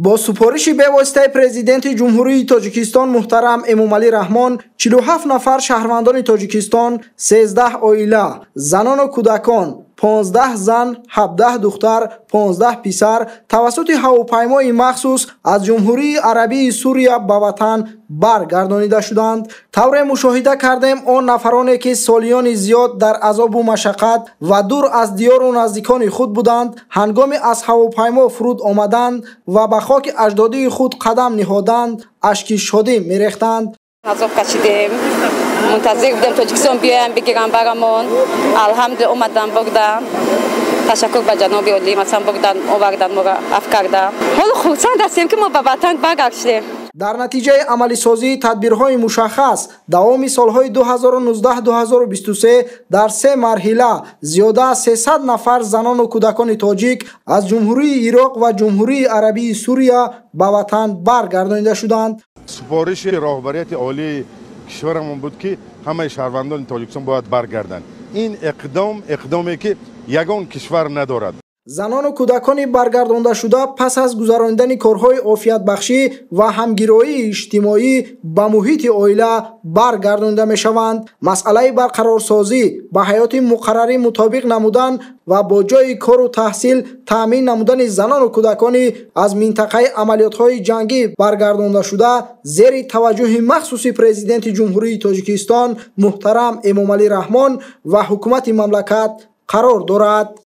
با سپارش به واسطه پرزیدنت جمهوری تاجیکستان محترم امامعلی رحمان 47 نفر شهروندان تاجیکستان، 13 عائله، زنان و کودکان، 15 زن، 17 دختر، 15 پسر توسط هواپیمای مخصوص از جمهوری عربی سوریه به وطن برگردانیده شدند. طور مشاهده کردیم آن نفرانی که سالیان زیاد در عذاب و مشقت و دور از دیار و نزدیکان خود بودند، هنگامی از هواپیما فرود آمدند و به خاک اجدادی خود قدم نهادند، اشک شادی می‌ریختند. عذاب کشیدیم، منتظر بودیم تاجیکستان بیایم بگیرن برامون. الحمدلله اومدن بردن. تشکر به جناب عالی، مثلا بردن آوردن ما را افکردن. حالا خرسند هستیم که ما به وطن برگشتیم. در نتیجه عملی سازی تدبیرهای مشخص دوام سالهای 2019-2023 در 3 مرحله زیاده از 300 نفر زنان و کودکان تاجیک از جمهوری عراق و جمهوری عربی سوریه به وطن برگردانیده شدند. سپارش راهبریت عالی کشورمون بود که همه شهروندان تاجیکستان باید برگردند. این اقدامی که یگان کشور ندارد. زنان و کودکان برگردانده شده پس از گذراندن کارهای عافیت بخشی و همگرایی اجتماعی به محیط عائله برگردانده می شوند. مسئله برقرارسازی به حیات مقرری مطابق نمودن و با جای کار و تحصیل تامین نمودن زنان و کودکان از منطقه عملیات‌های جنگی برگردانده شده زیر توجه مخصوص پرزیدنت جمهوری تاجیکستان محترم امامعلی رحمان و حکومت مملکت قرار دارد.